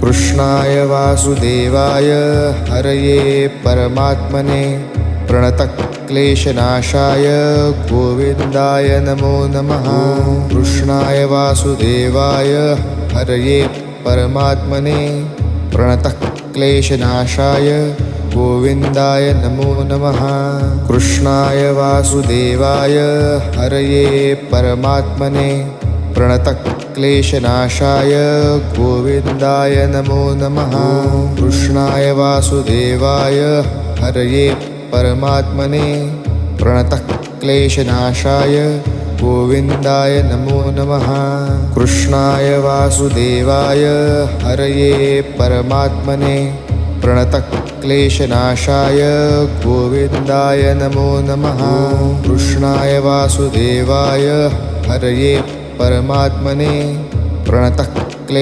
कृष्णाय वासुदेवाय हरये परमात्मने प्रणतक्लेशनाशाय गोविन्दाय नमो नमः। कृष्णाय वासुदेवाय हरये परमात्मने प्रणतक्लेशनाशाय गोविन्दाय नमो नमः। कृष्णाय वासुदेवाय हरये परमात्मने प्रणतक्लेशनाशाय गोविन्दाय नमो नमः। कृष्णाय वासुदेवाय हरये परमात्मने प्रणतक्लेशनाशाय गोविन्दाय नमो नमः। कृष्णाय वासुदेवाय हरये परमात्मने प्रणतक्लेशनाशाय गोविन्दाय नमो नमः। कृष्णाय वासुदेवाय हरये परमात्मने प्रणतक्लेशनाशाय